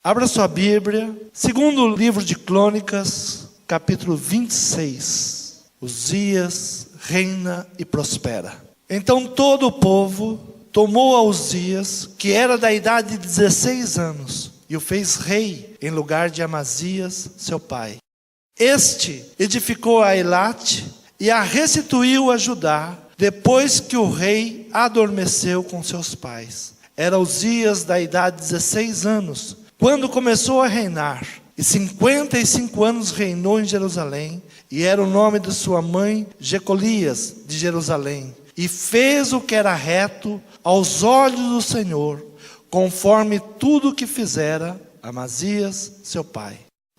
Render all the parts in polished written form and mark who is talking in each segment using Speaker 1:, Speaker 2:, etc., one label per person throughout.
Speaker 1: Abra sua Bíblia, segundo livro de Crônicas, capítulo 26. Uzias reina e prospera. Então todo o povo tomou a Uzias, que era da idade de 16 anos, e o fez rei em lugar de Amazias, seu pai. Este edificou a Elate e a restituiu a Judá, depois que o rei adormeceu com seus pais. Era Uzias da idade de 16 anos, quando começou a reinar, e 55 anos reinou em Jerusalém, e era o nome de sua mãe Jecolias de Jerusalém. E fez o que era reto aos olhos do Senhor, conforme tudo o que fizera Amazias, seu pai.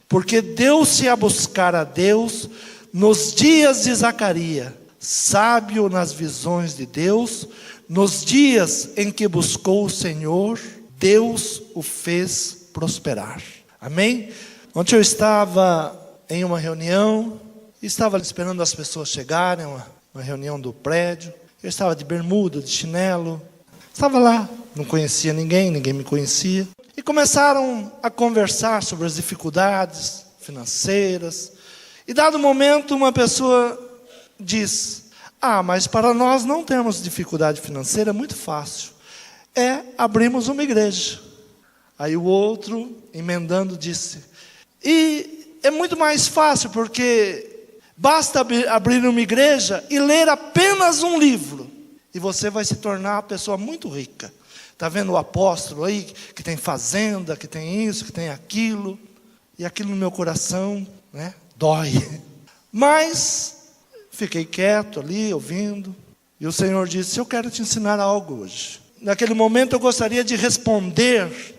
Speaker 1: Porque deu-se a buscar a Deus nos dias de Zacarias, sábio nas visões de Deus, nos dias em que buscou o Senhor, Deus o fez prosperar. Amém? Ontem eu estava em uma reunião, estava esperando as pessoas chegarem, uma reunião do prédio. Eu estava de bermuda, de chinelo, estava lá, não conhecia ninguém, ninguém me conhecia. E começaram a conversar sobre as dificuldades financeiras. E dado momento, uma pessoa diz: mas para nós não termos dificuldade financeira é muito fácil. Abrimos uma igreja. Aí o outro, emendando, disse: e é muito mais fácil, porque basta abrir uma igreja e ler apenas um livro, e você vai se tornar uma pessoa muito rica. Está vendo o apóstolo aí, que tem fazenda, que tem isso, que tem aquilo, e aquilo no meu coração, dói. Mas fiquei quieto ali, ouvindo, e o Senhor disse: eu quero te ensinar algo hoje. Naquele momento eu gostaria de responder,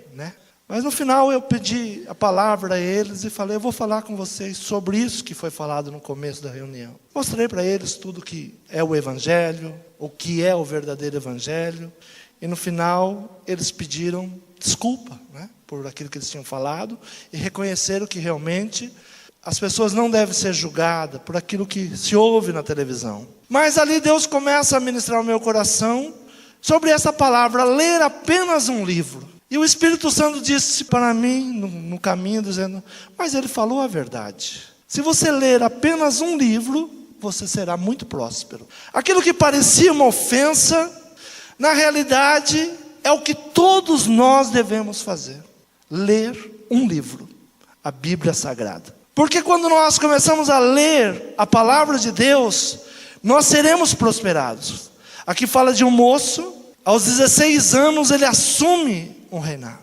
Speaker 1: mas no final eu pedi a palavra a eles e falei: eu vou falar com vocês sobre isso que foi falado no começo da reunião. Mostrei para eles tudo que é o Evangelho, o que é o verdadeiro Evangelho. E no final eles pediram desculpa, por aquilo que eles tinham falado, e reconheceram que realmente as pessoas não devem ser julgadas por aquilo que se ouve na televisão. Mas ali Deus começa a ministrar o meu coração sobre essa palavra: ler apenas um livro. E o Espírito Santo disse para mim no caminho, dizendo: mas ele falou a verdade. Se você ler apenas um livro, você será muito próspero. Aquilo que parecia uma ofensa, na realidade é o que todos nós devemos fazer: ler um livro, a Bíblia Sagrada. Porque quando nós começamos a ler a palavra de Deus, nós seremos prosperados. Aqui fala de um moço, aos 16 anos ele assume um reinado.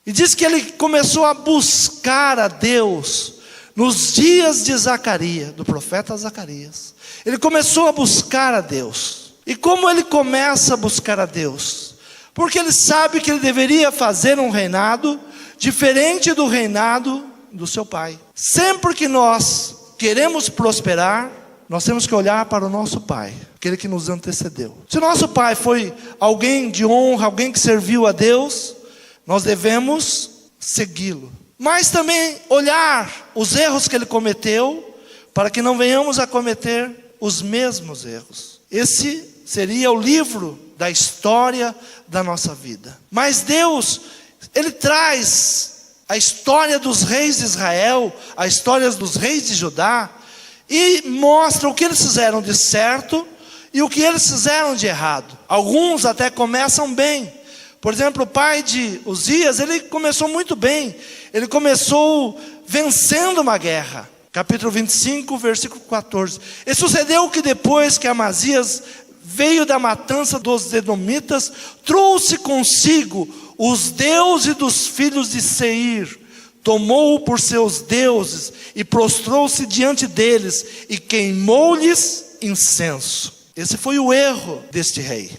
Speaker 1: E diz que ele começou a buscar a Deus nos dias de Zacarias, do profeta Zacarias. Ele começou a buscar a Deus. E como ele começa a buscar a Deus? Porque ele sabe que ele deveria fazer um reinado diferente do reinado do seu pai. Sempre que nós queremos prosperar, nós temos que olhar para o nosso pai, aquele que nos antecedeu. Se o nosso pai foi alguém de honra, alguém que serviu a Deus, nós devemos segui-lo. Mas também olhar os erros que ele cometeu, para que não venhamos a cometer os mesmos erros. Esse seria o livro da história da nossa vida. Mas Deus, ele traz a história dos reis de Israel, a história dos reis de Judá, e mostra o que eles fizeram de certo e o que eles fizeram de errado. Alguns até começam bem. Por exemplo, o pai de Uzias, ele começou muito bem. Ele começou vencendo uma guerra. Capítulo 25, versículo 14. E sucedeu que depois que Amazias veio da matança dos edomitas, trouxe consigo os deuses dos filhos de Seir, tomou-o por seus deuses e prostrou-se diante deles e queimou-lhes incenso. Esse foi o erro deste rei.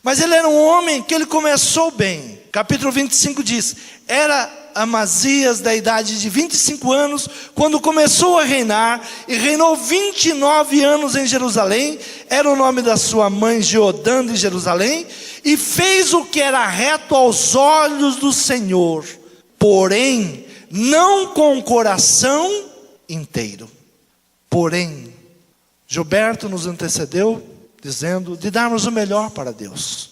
Speaker 1: Mas ele era um homem que ele começou bem. Capítulo 25 diz: era Amazias da idade de 25 anos, quando começou a reinar, e reinou 29 anos em Jerusalém. Era o nome da sua mãe Jeodã de Jerusalém, e fez o que era reto aos olhos do Senhor, porém não com o coração inteiro. Porém, Gilberto nos antecedeu dizendo de darmos o melhor para Deus.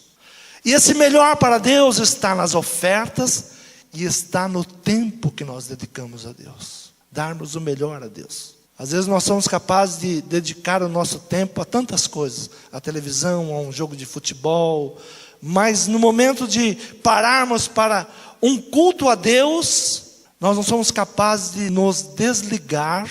Speaker 1: E esse melhor para Deus está nas ofertas e está no tempo que nós dedicamos a Deus. Darmos o melhor a Deus. Às vezes nós somos capazes de dedicar o nosso tempo a tantas coisas. A televisão, a um jogo de futebol. Mas no momento de pararmos para um culto a Deus, nós não somos capazes de nos desligar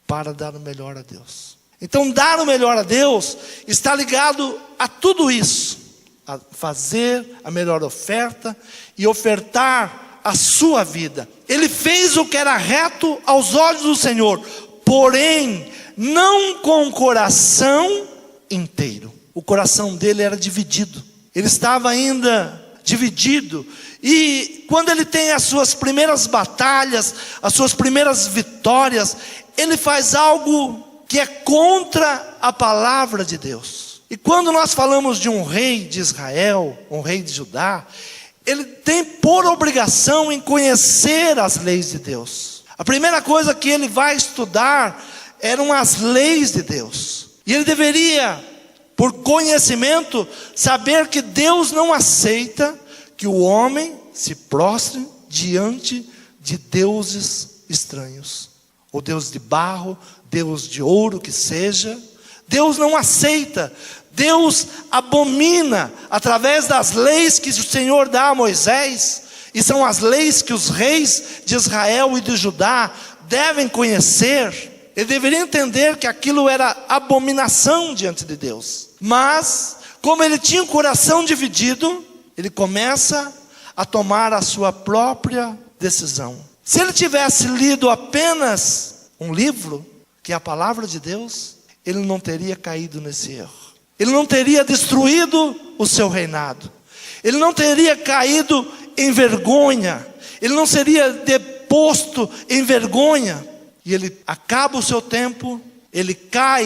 Speaker 1: para dar o melhor a Deus. Então dar o melhor a Deus está ligado a tudo isso. A fazer a melhor oferta e ofertar a sua vida. Ele fez o que era reto aos olhos do Senhor, porém não com o coração inteiro. O coração dele era dividido. Ele estava ainda dividido. E quando ele tem as suas primeiras batalhas, as suas primeiras vitórias, ele faz algo que é contra a palavra de Deus. E quando nós falamos de um rei de Israel, um rei de Judá, ele tem por obrigação em conhecer as leis de Deus. A primeira coisa que ele vai estudar eram as leis de Deus. E ele deveria, por conhecimento, saber que Deus não aceita que o homem se prostre diante de deuses estranhos. Ou deus de barro, deus de ouro que seja. Deus não aceita. Deus abomina através das leis que o Senhor dá a Moisés. E são as leis que os reis de Israel e de Judá devem conhecer. Ele deveria entender que aquilo era abominação diante de Deus. Mas, como ele tinha o coração dividido, ele começa a tomar a sua própria decisão. Se ele tivesse lido apenas um livro, que é a palavra de Deus, ele não teria caído nesse erro. Ele não teria destruído o seu reinado. Ele não teria caído em vergonha. Ele não seria deposto em vergonha. E ele acaba o seu tempo, ele cai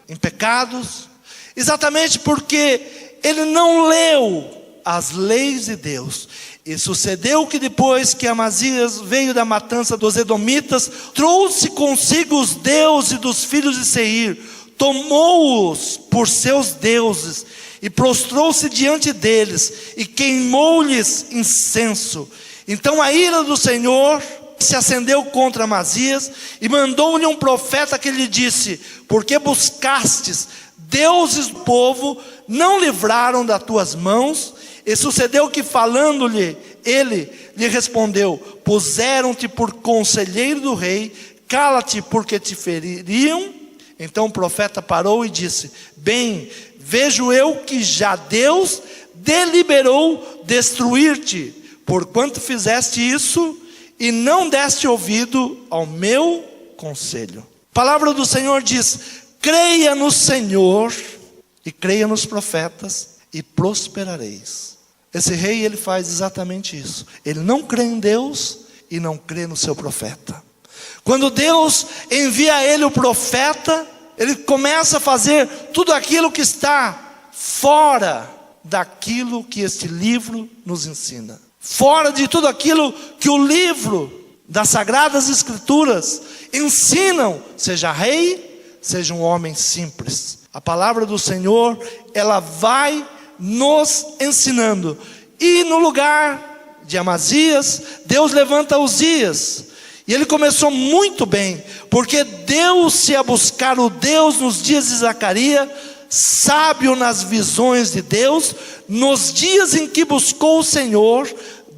Speaker 1: em pecados, exatamente porque ele não leu as leis de Deus. E sucedeu que depois que Amazias veio da matança dos edomitas, trouxe consigo os deuses dos filhos de Seir, tomou-os por seus deuses, e prostrou-se diante deles, e queimou-lhes incenso. Então a ira do Senhor se acendeu contra Amazias, e mandou-lhe um profeta que lhe disse: porque buscastes deuses do povo, não livraram das tuas mãos. E sucedeu que falando-lhe, ele lhe respondeu: puseram-te por conselheiro do rei, cala-te porque te feririam. Então o profeta parou e disse: bem, vejo eu que já Deus deliberou destruir-te, porquanto fizeste isso e não deste ouvido ao meu conselho. A palavra do Senhor diz: creia no Senhor e creia nos profetas e prosperareis. Esse rei, ele faz exatamente isso. Ele não crê em Deus e não crê no seu profeta. Quando Deus envia a ele o profeta, ele começa a fazer tudo aquilo que está fora daquilo que este livro nos ensina. Fora de tudo aquilo que o livro das Sagradas Escrituras ensinam, seja rei, seja um homem simples. A palavra do Senhor, ela vai nos ensinando. E no lugar de Amazias, Deus levanta Uzias. E ele começou muito bem, porque deu-se a buscar o Deus nos dias de Zacarias, sábio nas visões de Deus. Nos dias em que buscou o Senhor,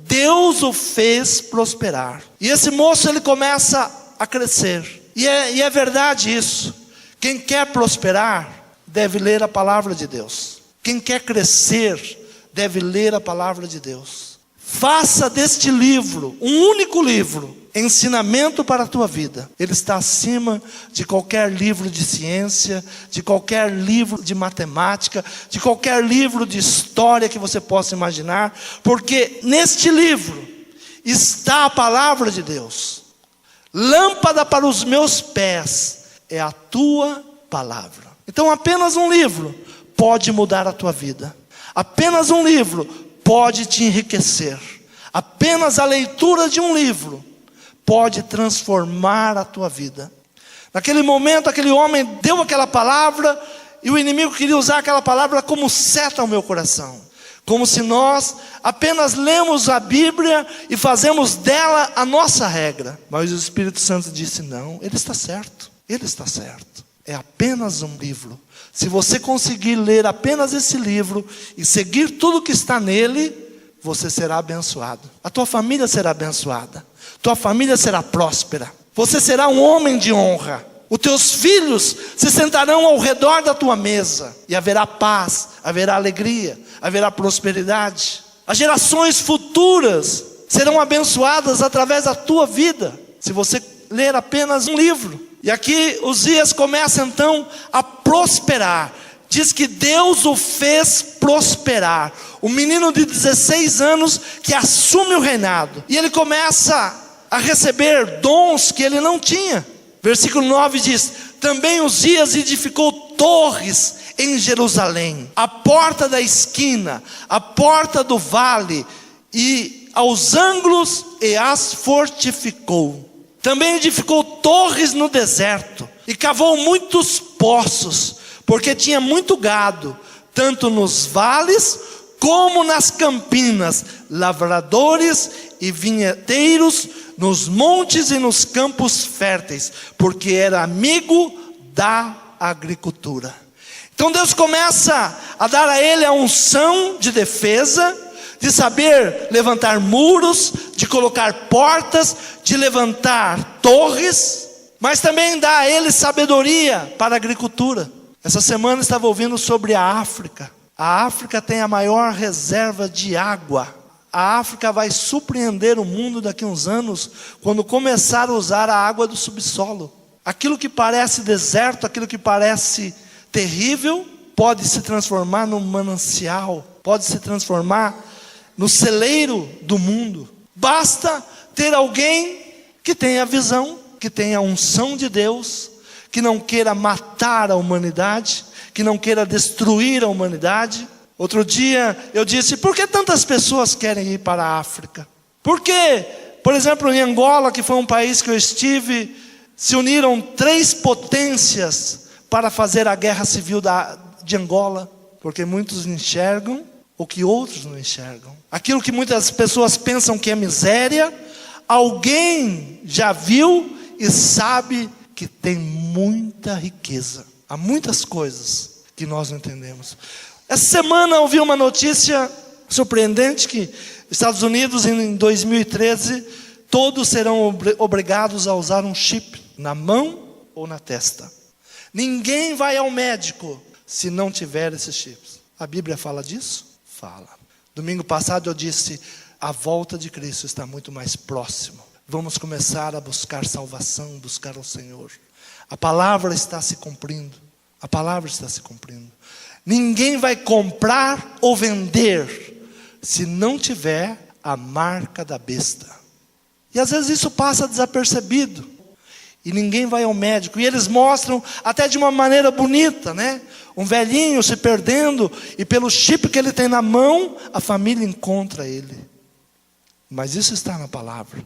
Speaker 1: Deus o fez prosperar. E esse moço, ele começa a crescer. E é verdade isso. Quem quer prosperar, deve ler a palavra de Deus. Quem quer crescer, deve ler a palavra de Deus. Faça deste livro, um único livro, ensinamento para a tua vida. Ele está acima de qualquer livro de ciência, de qualquer livro de matemática, de qualquer livro de história que você possa imaginar, porque neste livro está a palavra de Deus. Lâmpada para os meus pés é a tua palavra. Então apenas um livro pode mudar a tua vida. Apenas um livro pode te enriquecer. Apenas a leitura de um livro pode transformar a tua vida. Naquele momento, aquele homem deu aquela palavra, e o inimigo queria usar aquela palavra como seta ao meu coração. como se nós apenas lemos a Bíblia e fazemos dela a nossa regra. Mas o Espírito Santo disse: não, ele está certo, ele está certo. É apenas um livro. Se você conseguir ler apenas esse livro e seguir tudo que está nele, você será abençoado. A tua família será abençoada. Tua família será próspera. Você será um homem de honra. Os teus filhos se sentarão ao redor da tua mesa. E haverá paz, haverá alegria, haverá prosperidade. As gerações futuras serão abençoadas através da tua vida, se você ler apenas um livro. E aqui Uzias começa então a prosperar. Diz que Deus o fez prosperar. Um menino de 16 anos que assume o reinado. E ele começa a receber dons que ele não tinha. Versículo 9 diz: também Uzias edificou torres em Jerusalém, a porta da esquina, a porta do vale, e aos ângulos, e as fortificou. Também edificou torres no deserto, e cavou muitos poços, porque tinha muito gado, tanto nos vales como nas campinas, lavradores e vinheteiros, nos montes e nos campos férteis, porque era amigo da agricultura. Então Deus começa a dar a ele a unção de defesa, de saber levantar muros, de colocar portas, de levantar torres, mas também dá a ele sabedoria para a agricultura. Essa semana eu estava ouvindo sobre a África. A África tem a maior reserva de água. A África vai surpreender o mundo daqui a uns anos, quando começar a usar a água do subsolo. Aquilo que parece deserto, aquilo que parece terrível, pode se transformar num manancial, pode se transformar no celeiro do mundo. Basta ter alguém que tenha visão, que tenha a unção de Deus, que não queira matar a humanidade, que não queira destruir a humanidade. Outro dia eu disse: por que tantas pessoas querem ir para a África? Por que, por exemplo, em Angola, que foi um país que eu estive, se uniram 3 potências para fazer a guerra civil de Angola? Porque muitos enxergam o que outros não enxergam. Aquilo que muitas pessoas pensam que é miséria, alguém já viu e sabe que tem muita riqueza. Há muitas coisas que nós não entendemos. Essa semana eu ouvi uma notícia surpreendente, que Estados Unidos em 2013, todos serão obrigados a usar um chip na mão ou na testa. Ninguém vai ao médico se não tiver esses chips. A Bíblia fala disso? Fala. Domingo passado eu disse: a volta de Cristo está muito mais próximo. Vamos começar a buscar salvação, buscar o Senhor. A palavra está se cumprindo. A palavra está se cumprindo. Ninguém vai comprar ou vender se não tiver a marca da besta. E às vezes isso passa desapercebido. E ninguém vai ao médico. E eles mostram até de uma maneira bonita, né? Um velhinho se perdendo, e pelo chip que ele tem na mão, a família encontra ele. Mas isso está na palavra.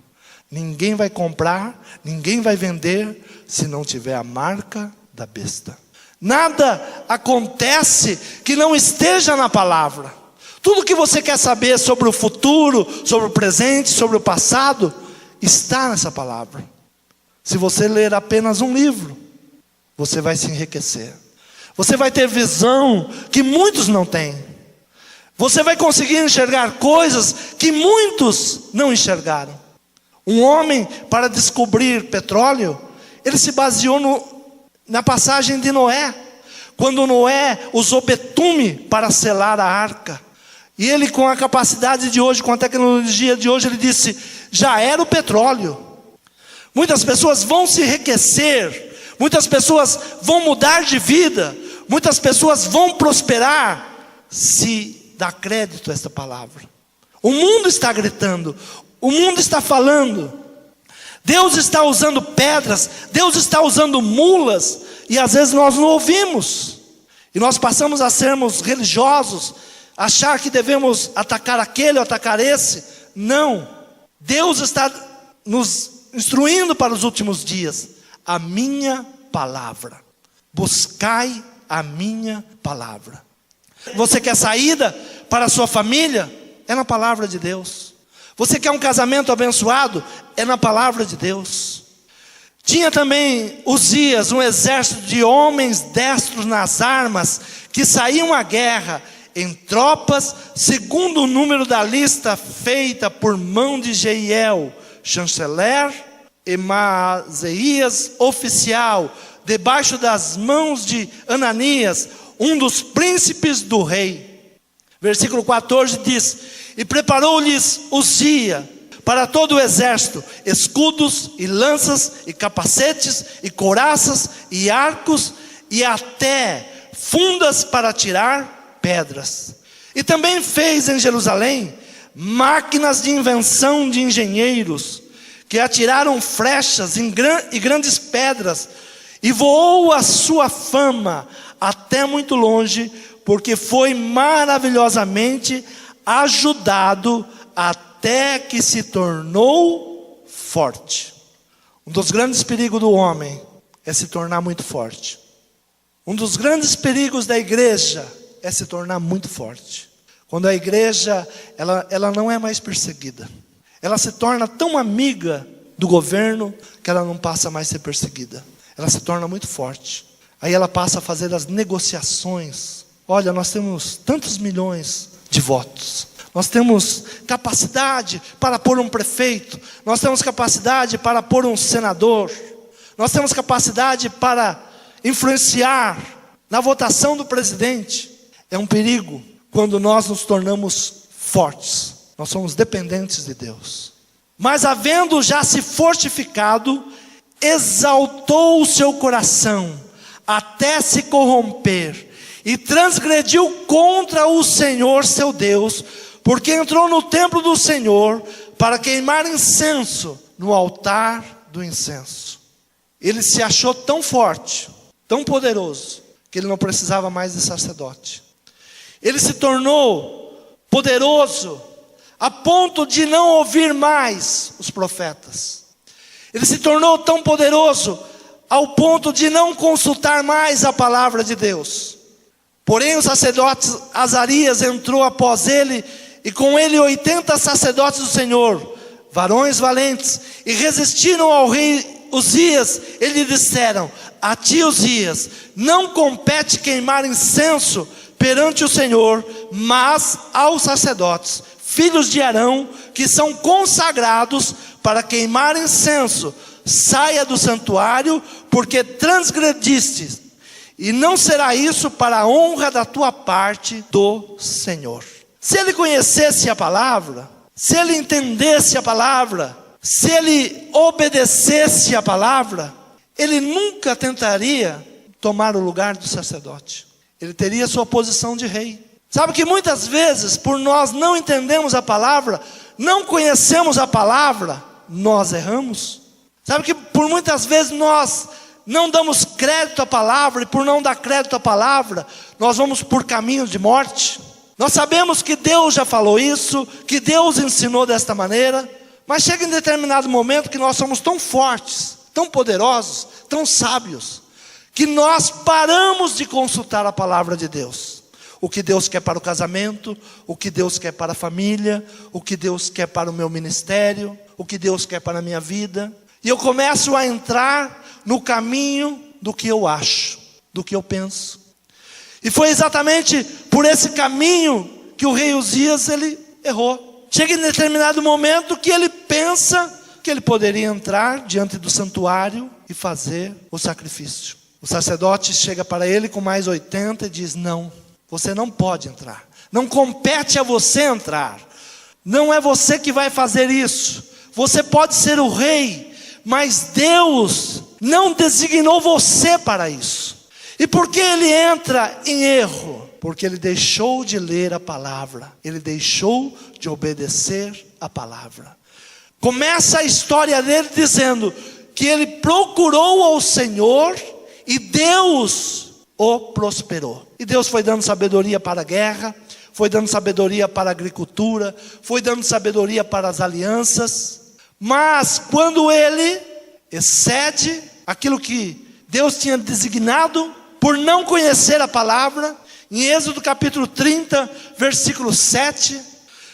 Speaker 1: Ninguém vai comprar, ninguém vai vender se não tiver a marca da besta. Nada acontece que não esteja na palavra. Tudo que você quer saber sobre o futuro, sobre o presente, sobre o passado, está nessa palavra. Se você ler apenas um livro, você vai se enriquecer. Você vai ter visão que muitos não têm. Você vai conseguir enxergar coisas que muitos não enxergaram. Um homem, para descobrir petróleo, ele se baseou na passagem de Noé. Quando Noé usou betume para selar a arca. E ele, com a capacidade de hoje, com a tecnologia de hoje, ele disse: já era o petróleo. Muitas pessoas vão se enriquecer, muitas pessoas vão mudar de vida, muitas pessoas vão prosperar, se dá crédito a esta palavra. O mundo está gritando, o mundo está falando. Deus está usando pedras, Deus está usando mulas, e às vezes nós não ouvimos. E nós passamos a sermos religiosos, achar que devemos atacar aquele ou atacar esse. Não. Deus está nos instruindo para os últimos dias. A minha palavra. Buscai a minha palavra. Você quer saída para a sua família? É na palavra de Deus. Você quer um casamento abençoado? É na palavra de Deus. Tinha também Uzias um exército de homens destros nas armas, que saíam à guerra em tropas, segundo o número da lista feita por mão de Jeiel, chanceler, e Maaseias, oficial, debaixo das mãos de Ananias, um dos príncipes do rei. Versículo 14 diz: e preparou-lhes Uzias para todo o exército escudos e lanças e capacetes e couraças e arcos e até fundas para atirar pedras. E também fez em Jerusalém máquinas de invenção de engenheiros, que atiraram flechas e grandes pedras, e voou a sua fama até muito longe, porque foi maravilhosamente ajudado até que se tornou forte. Um dos grandes perigos do homem é se tornar muito forte. Um dos grandes perigos da igreja é se tornar muito forte. Quando a igreja, ela não é mais perseguida. Ela se torna tão amiga do governo que ela não passa mais a ser perseguida. Ela se torna muito forte. Aí ela passa a fazer as negociações. Olha, nós temos tantos milhões de votos. Nós temos capacidade para pôr um prefeito. Nós temos capacidade para pôr um senador. Nós temos capacidade para influenciar na votação do presidente. É um perigo quando nós nos tornamos fortes. Nós somos dependentes de Deus. Mas havendo já se fortificado, exaltou o seu coração até se corromper, e transgrediu contra o Senhor seu Deus, porque entrou no templo do Senhor para queimar incenso no altar do incenso. Ele se achou tão forte, tão poderoso, que ele não precisava mais de sacerdote. Ele se tornou poderoso a ponto de não ouvir mais os profetas. Ele se tornou tão poderoso ao ponto de não consultar mais a palavra de Deus. Porém o sacerdote Azarias entrou após ele, e com ele 80 sacerdotes do Senhor, varões valentes, e resistiram ao rei Uzias. Eles lhe disseram: a ti, Uzias, não compete queimar incenso perante o Senhor, mas aos sacerdotes, filhos de Arão, que são consagrados para queimar incenso. Saia do santuário, porque transgrediste, e não será isso para a honra da tua parte do Senhor. Se ele conhecesse a palavra, se ele entendesse a palavra, se ele obedecesse a palavra, ele nunca tentaria tomar o lugar do sacerdote. Ele teria sua posição de rei. Sabe que muitas vezes, por nós não entendermos a palavra, não conhecemos a palavra, nós erramos. Sabe que por muitas vezes nós não damos crédito à palavra, e por não dar crédito à palavra, nós vamos por caminhos de morte. Nós sabemos que Deus já falou isso, que Deus ensinou desta maneira, mas chega em determinado momento que nós somos tão fortes, tão poderosos, tão sábios, que nós paramos de consultar a palavra de Deus. O que Deus quer para o casamento, o que Deus quer para a família, o que Deus quer para o meu ministério, o que Deus quer para a minha vida. E eu começo a entrar no caminho do que eu acho, do que eu penso. E foi exatamente por esse caminho que o rei Uzias, ele errou. Chega em determinado momento que ele pensa que ele poderia entrar diante do santuário e fazer o sacrifício. O sacerdote chega para ele com mais 80 e diz: não, você não pode entrar. Não compete a você entrar. Não é você que vai fazer isso. Você pode ser o rei, mas Deus não designou você para isso. E por que ele entra em erro? Porque ele deixou de ler a palavra. Ele deixou de obedecer a palavra. Começa a história dele dizendo que ele procurou ao Senhor e Deus o prosperou. E Deus foi dando sabedoria para a guerra, foi dando sabedoria para a agricultura, foi dando sabedoria para as alianças. Mas quando ele excede aquilo que Deus tinha designado, por não conhecer a palavra, em Êxodo capítulo 30, versículo 7.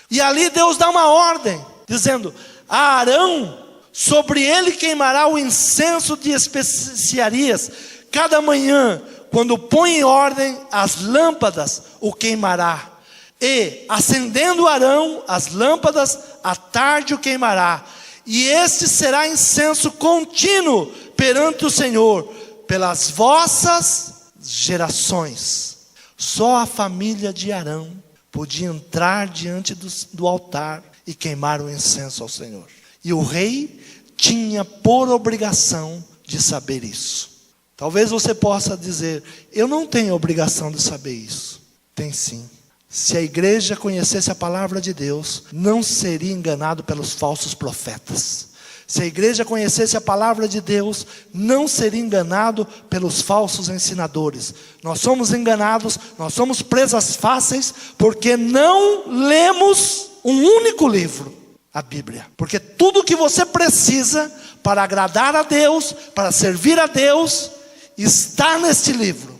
Speaker 1: E ali Deus dá uma ordem, dizendo: a Arão, sobre ele queimará o incenso de especiarias, cada manhã, quando põe em ordem as lâmpadas, o queimará. E, acendendo Arão as lâmpadas, à tarde o queimará. E este será incenso contínuo perante o Senhor, pelas vossas gerações. Só a família de Arão podia entrar diante do altar e queimar o incenso ao Senhor. E o rei tinha por obrigação de saber isso. Talvez você possa dizer: eu não tenho obrigação de saber isso. Tem sim. Se a igreja conhecesse a palavra de Deus, não seria enganado pelos falsos profetas. Se a igreja conhecesse a palavra de Deus, não seria enganado pelos falsos ensinadores. Nós somos enganados, nós somos presas fáceis, porque não lemos um único livro, a Bíblia. Porque tudo que você precisa para agradar a Deus, para servir a Deus, está neste livro.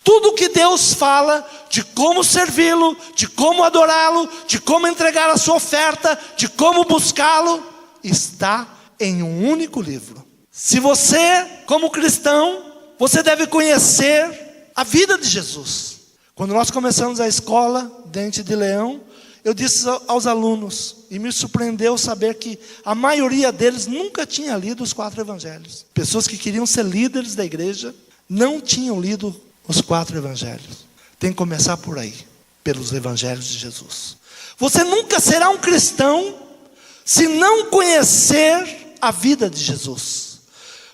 Speaker 1: Tudo que Deus fala de como servi-lo, de como adorá-lo, de como entregar a sua oferta, de como buscá-lo, está em um único livro. Se você, como cristão, você deve conhecer a vida de Jesus. Quando nós começamos a escola Dente de Leão, eu disse aos alunos, e me surpreendeu saber que a maioria deles nunca tinha lido os 4 evangelhos. Pessoas que queriam ser líderes da igreja não tinham lido os 4 evangelhos. Tem que começar por aí, pelos evangelhos de Jesus. Você nunca será um cristão se não conhecer a vida de Jesus.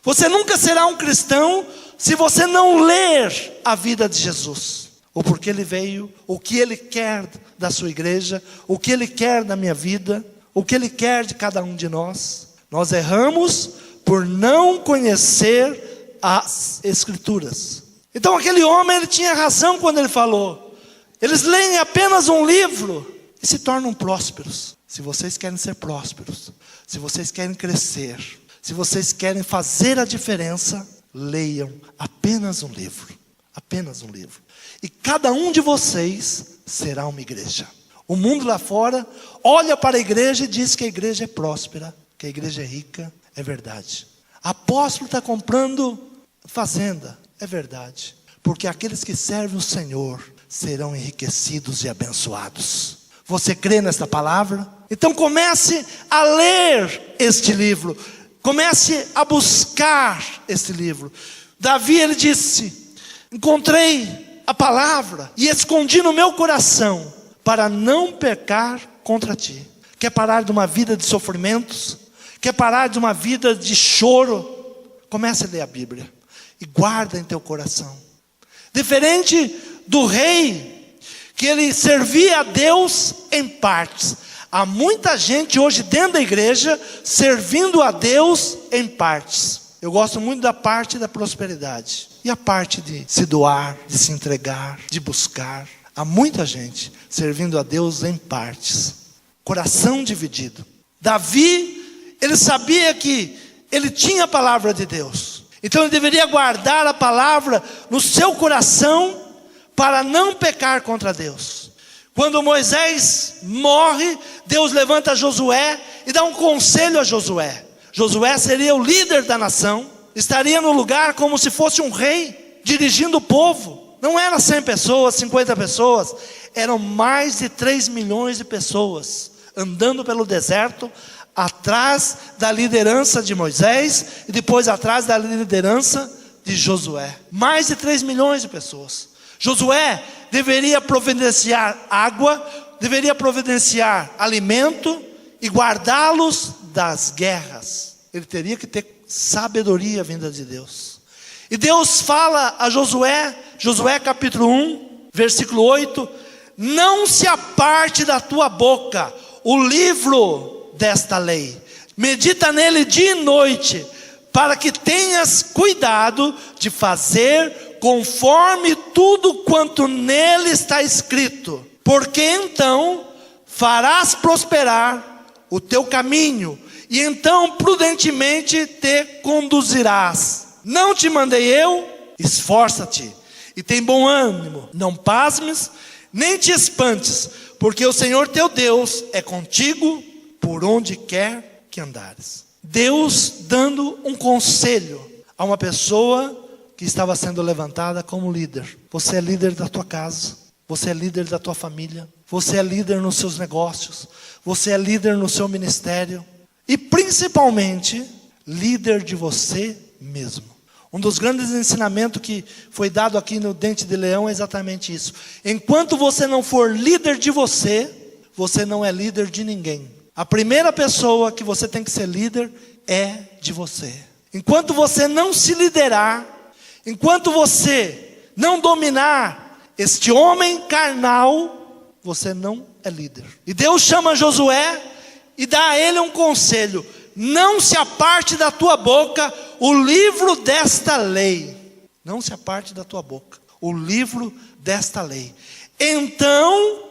Speaker 1: Você nunca será um cristão se você não ler a vida de Jesus. O porquê ele veio, o que ele quer da sua igreja, o que ele quer da minha vida, o que ele quer de cada um de nós. Nós erramos por não conhecer as Escrituras. Então aquele homem, ele tinha razão quando ele falou: eles leem apenas um livro e se tornam prósperos. Se vocês querem ser prósperos, se vocês querem crescer, se vocês querem fazer a diferença, leiam apenas um livro. Apenas um livro. E cada um de vocês será uma igreja. O mundo lá fora olha para a igreja e diz que a igreja é próspera, que a igreja é rica. É verdade. Apóstolo está comprando fazenda. É verdade. Porque aqueles que servem o Senhor serão enriquecidos e abençoados. Você crê nesta palavra? Então comece a ler este livro. Comece a buscar este livro. Davi, ele disse: encontrei a palavra e escondi no meu coração para não pecar contra ti. Quer parar de uma vida de sofrimentos? Quer parar de uma vida de choro? Comece a ler a Bíblia e guarda em teu coração. Diferente do rei, que ele servia a Deus em partes. Há muita gente hoje dentro da igreja servindo a Deus em partes. Eu gosto muito da parte da prosperidade. E a parte de se doar, de se entregar, de buscar. Há muita gente servindo a Deus em partes. Coração dividido. Davi, ele sabia que ele tinha a palavra de Deus. Então ele deveria guardar a palavra no seu coração para não pecar contra Deus. Quando Moisés morre, Deus levanta Josué e dá um conselho a Josué. Josué seria o líder da nação, estaria no lugar como se fosse um rei, dirigindo o povo. Não eram 100 pessoas, 50 pessoas, eram mais de 3 milhões de pessoas, andando pelo deserto, atrás da liderança de Moisés, e depois atrás da liderança de Josué. Mais de 3 milhões de pessoas. Josué deveria providenciar água, deveria providenciar alimento e guardá-los das guerras. Ele teria que ter sabedoria vinda de Deus. E Deus fala a Josué, Josué capítulo 1, versículo 8: não se aparte da tua boca o livro desta lei, medita nele dia e noite, para que tenhas cuidado de fazer conforme tudo quanto nele está escrito, porque então farás prosperar o teu caminho, e então prudentemente te conduzirás. Não te mandei eu? Esforça-te e tem bom ânimo. Não pasmes, nem te espantes, porque o Senhor teu Deus é contigo por onde quer que andares. Deus dando um conselho a uma pessoa que estava sendo levantada como líder. Você é líder da tua casa, você é líder da tua família, você é líder nos seus negócios, você é líder no seu ministério e principalmente líder de você mesmo. Um dos grandes ensinamentos que foi dado aqui no Dente de Leão é exatamente isso. Enquanto você não for líder de você, você não é líder de ninguém. A primeira pessoa que você tem que ser líder é de você. Enquanto você não se liderar, enquanto você não dominar este homem carnal, você não é líder. E Deus chama Josué e dá a ele um conselho: não se aparte da tua boca o livro desta lei. Não se aparte da tua boca o livro desta lei. Então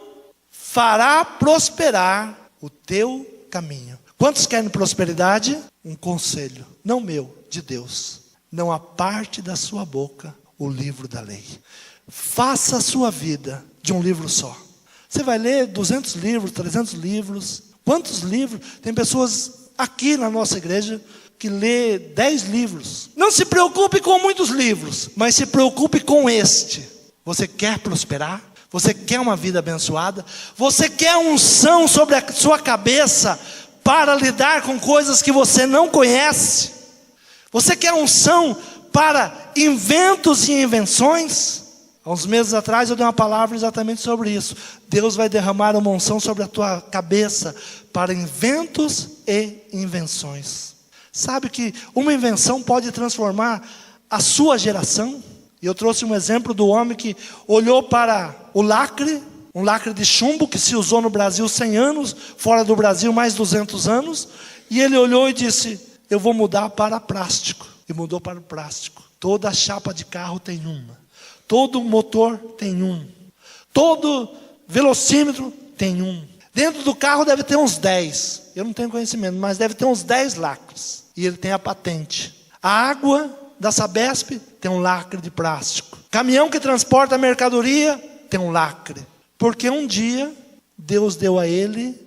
Speaker 1: fará prosperar o teu caminho. Quantos querem prosperidade? Um conselho, não meu, de Deus. Não aparte da sua boca o livro da lei. Faça a sua vida de um livro só. Você vai ler 200 livros, 300 livros. Quantos livros? Tem pessoas aqui na nossa igreja que lê 10 livros. Não se preocupe com muitos livros, mas se preocupe com este. Você quer prosperar? Você quer uma vida abençoada? Você quer unção sobre a sua cabeça para lidar com coisas que você não conhece? Você quer unção para inventos e invenções? Há uns meses atrás eu dei uma palavra exatamente sobre isso. Deus vai derramar uma unção sobre a tua cabeça para inventos e invenções. Sabe que uma invenção pode transformar a sua geração? E eu trouxe um exemplo do homem que olhou para o lacre, um lacre de chumbo que se usou no Brasil 100 anos, fora do Brasil mais 200 anos. E ele olhou e disse: eu vou mudar para plástico. E mudou para o plástico. Toda a chapa de carro tem uma. Todo motor tem um. Todo velocímetro tem um. Dentro do carro deve ter uns 10. Eu não tenho conhecimento, mas deve ter uns 10 lacres. E ele tem a patente. A água da Sabesp tem um lacre de plástico. Caminhão que transporta a mercadoria tem um lacre. Porque um dia Deus deu a ele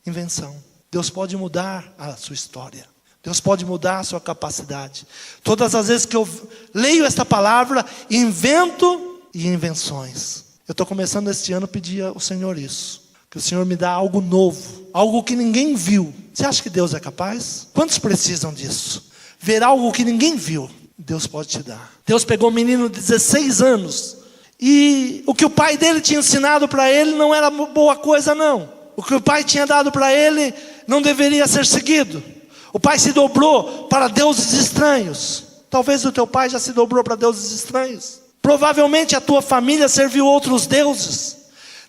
Speaker 1: invenção. Deus pode mudar a sua história. Deus pode mudar a sua capacidade. Todas as vezes que eu leio esta palavra, invento e invenções. Eu estou começando este ano a pedir ao Senhor isso. Que o Senhor me dá algo novo, algo que ninguém viu. Você acha que Deus é capaz? Quantos precisam disso? Ver algo que ninguém viu, Deus pode te dar. Deus pegou um menino de 16 anos. E o que o pai dele tinha ensinado para ele não era boa coisa não. O que o pai tinha dado para ele não deveria ser seguido. O pai se dobrou para deuses estranhos. Talvez o teu pai já se dobrou para deuses estranhos. Provavelmente a tua família serviu outros deuses.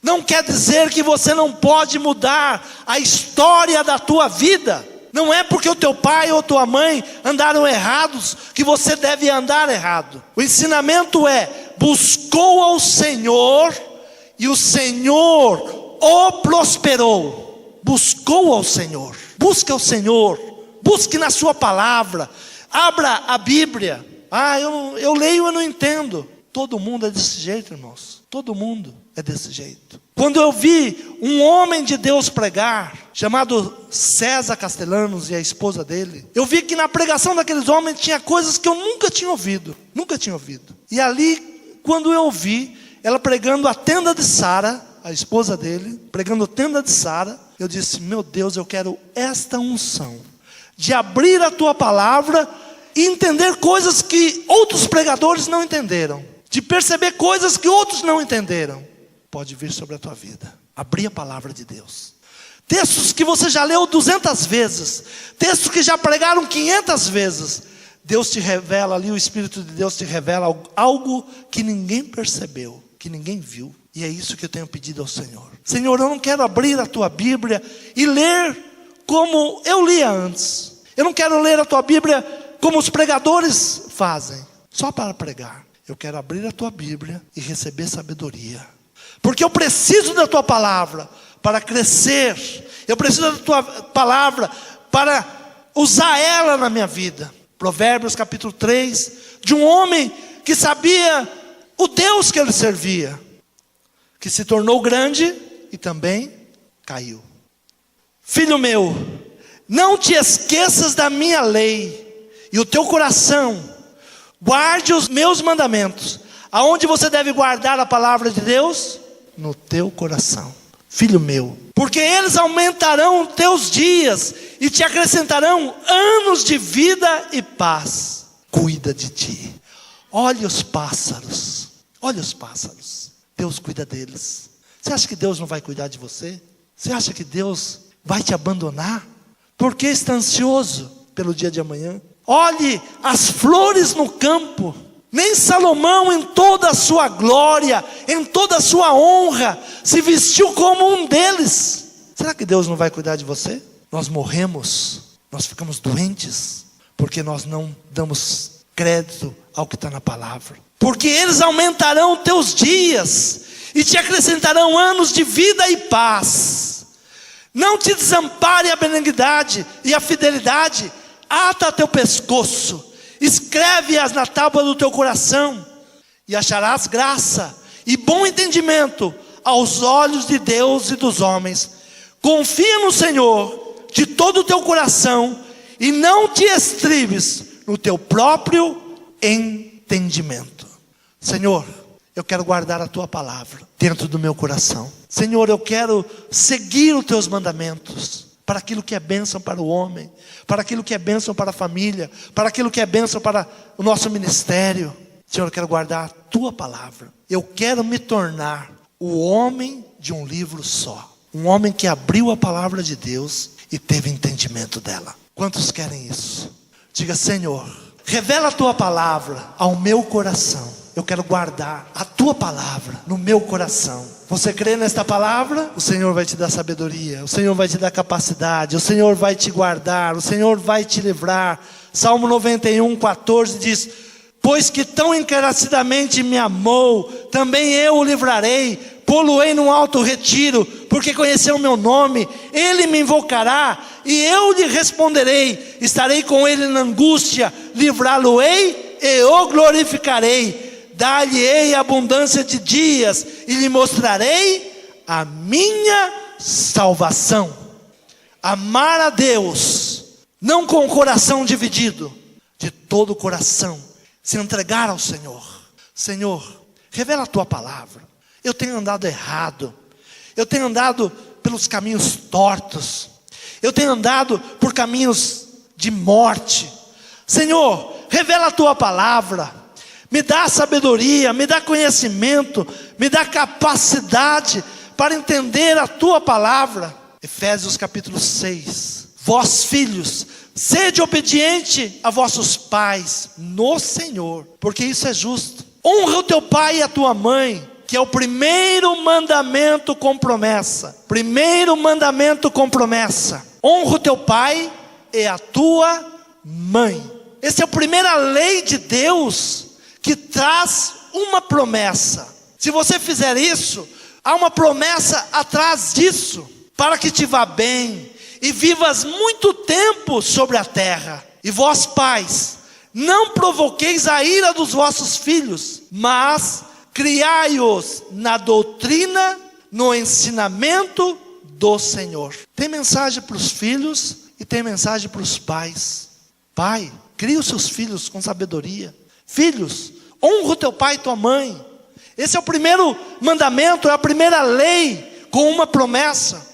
Speaker 1: Não quer dizer que você não pode mudar a história da tua vida. Não é porque o teu pai ou tua mãe andaram errados que você deve andar errado. O ensinamento é: buscou ao Senhor e o Senhor o prosperou. Buscou ao Senhor. Busque ao Senhor. Busque na sua palavra. Abra a Bíblia. Eu leio e não entendo. Todo mundo é desse jeito, irmãos. Todo mundo é desse jeito. Quando eu vi um homem de Deus pregar, chamado César Castellanos e a esposa dele, eu vi que na pregação daqueles homens tinha coisas que eu nunca tinha ouvido. Nunca tinha ouvido. E ali, quando eu ouvi ela pregando a tenda de Sara, a esposa dele, pregando a tenda de Sara, eu disse: meu Deus, eu quero esta unção de abrir a tua palavra e entender coisas que outros pregadores não entenderam, de perceber coisas que outros não entenderam. Pode vir sobre a tua vida. Abrir a palavra de Deus. Textos que você já leu 200 vezes, textos que já pregaram 500 vezes. Deus te revela ali, o Espírito de Deus te revela algo que ninguém percebeu, que ninguém viu. E é isso que eu tenho pedido ao Senhor. Senhor, eu não quero abrir a tua Bíblia e ler como eu lia antes. Eu não quero ler a tua Bíblia como os pregadores fazem, só para pregar. Eu quero abrir a tua Bíblia e receber sabedoria. Porque eu preciso da tua palavra para crescer. Eu preciso da tua palavra para usar ela na minha vida. Provérbios capítulo 3, de um homem que sabia o Deus que ele servia, que se tornou grande e também caiu. Filho meu, não te esqueças da minha lei e o teu coração guarde os meus mandamentos. Aonde você deve guardar a palavra de Deus? No teu coração. Filho meu, porque eles aumentarão teus dias e te acrescentarão anos de vida e paz. Cuida de ti. Olha os pássaros. Olha os pássaros. Deus cuida deles. Você acha que Deus não vai cuidar de você? Você acha que Deus vai te abandonar? Por que está ansioso pelo dia de amanhã? Olhe as flores no campo. Nem Salomão em toda a sua glória, em toda a sua honra, se vestiu como um deles. Será que Deus não vai cuidar de você? Nós morremos, nós ficamos doentes, porque nós não damos crédito ao que está na palavra. Porque eles aumentarão teus dias e te acrescentarão anos de vida e paz. Não te desampare a benignidade e a fidelidade, ata teu pescoço. Escreve-as na tábua do teu coração, e acharás graça e bom entendimento aos olhos de Deus e dos homens. Confia no Senhor de todo o teu coração, e não te estribes no teu próprio entendimento. Senhor, eu quero guardar a tua palavra dentro do meu coração. Senhor, eu quero seguir os teus mandamentos, para aquilo que é bênção para o homem, para aquilo que é bênção para a família, para aquilo que é bênção para o nosso ministério. Senhor, eu quero guardar a tua palavra. Eu quero me tornar o homem de um livro só. Um homem que abriu a palavra de Deus e teve entendimento dela. Quantos querem isso? Diga: Senhor, revela a tua palavra ao meu coração. Eu quero guardar a tua palavra no meu coração. Você crê nesta palavra? O Senhor vai te dar sabedoria, o Senhor vai te dar capacidade, o Senhor vai te guardar, o Senhor vai te livrar. Salmo 91:14 diz: pois que tão encarecidamente me amou, também eu o livrarei, pô-lo-ei num alto retiro, porque conheceu o meu nome. Ele me invocará e eu lhe responderei. Estarei com ele na angústia, livrá-lo-ei e o glorificarei. Dar-lhe-ei abundância de dias e lhe mostrarei a minha salvação. Amar a Deus, não com o coração dividido, de todo o coração, se entregar ao Senhor. Senhor, revela a tua palavra. Eu tenho andado errado, eu tenho andado pelos caminhos tortos, eu tenho andado por caminhos de morte. Senhor, revela a tua palavra. Me dá sabedoria, me dá conhecimento, me dá capacidade para entender a tua palavra. Efésios capítulo 6. Vós filhos, sede obediente a vossos pais no Senhor, porque isso é justo. Honra o teu pai e a tua mãe, que é o primeiro mandamento com promessa. Primeiro mandamento com promessa. Honra o teu pai e a tua mãe. Essa é a primeira lei de Deus que traz uma promessa. Se você fizer isso, há uma promessa atrás disso, para que te vá bem e vivas muito tempo sobre a terra. E vós pais, não provoqueis a ira dos vossos filhos, mas criai-os na doutrina, no ensinamento do Senhor. Tem mensagem para os filhos e tem mensagem para os pais. Pai, cria os seus filhos com sabedoria. Filhos, honra o teu pai e tua mãe. Esse é o primeiro mandamento, é a primeira lei com uma promessa.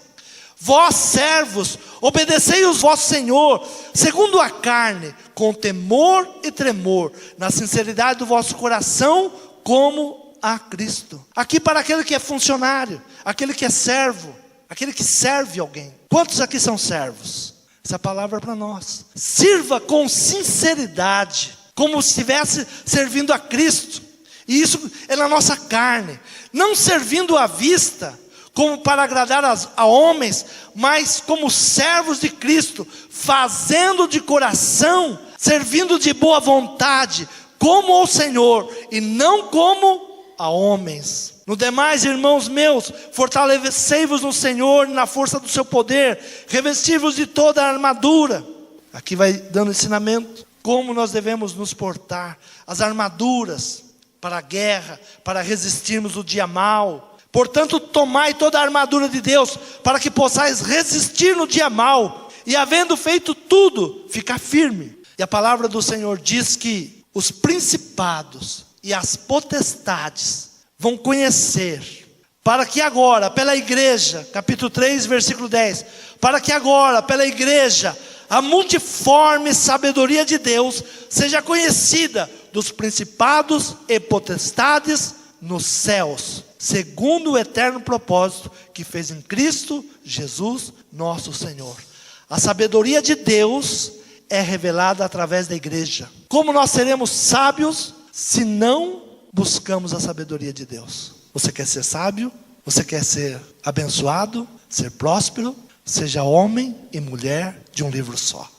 Speaker 1: Vós servos, obedecei o vosso Senhor, segundo a carne, com temor e tremor, na sinceridade do vosso coração, como a Cristo. Aqui para aquele que é funcionário, aquele que é servo, aquele que serve alguém. Quantos aqui são servos? Essa palavra é para nós. Sirva com sinceridade, como se estivesse servindo a Cristo. E isso é na nossa carne. Não servindo à vista, como para agradar a homens, mas como servos de Cristo, fazendo de coração, servindo de boa vontade, como ao Senhor, e não como a homens. No demais, irmãos meus, fortalecei-vos no Senhor, na força do seu poder, revesti-vos de toda a armadura. Aqui vai dando ensinamento, como nós devemos nos portar, as armaduras, para a guerra, para resistirmos o dia mau. Portanto, tomai toda a armadura de Deus, para que possais resistir no dia mau, e havendo feito tudo, ficar firme. E a palavra do Senhor diz que os principados e as potestades vão conhecer, para que agora, pela igreja, capítulo 3, versículo 10, para que agora, pela igreja, a multiforme sabedoria de Deus seja conhecida dos principados e potestades nos céus, segundo o eterno propósito que fez em Cristo Jesus nosso Senhor. A sabedoria de Deus é revelada através da igreja. Como nós seremos sábios se não buscamos a sabedoria de Deus? Você quer ser sábio? Você quer ser abençoado? Ser próspero? Seja homem e mulher de um livro só.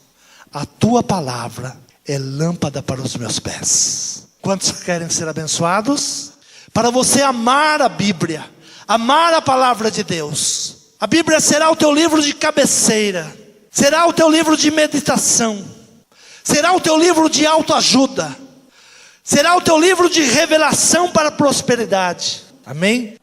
Speaker 1: A tua palavra é lâmpada para os meus pés. Quantos querem ser abençoados? Para você amar a Bíblia, amar a palavra de Deus. A Bíblia será o teu livro de cabeceira, será o teu livro de meditação, será o teu livro de autoajuda, será o teu livro de revelação para a prosperidade. Amém?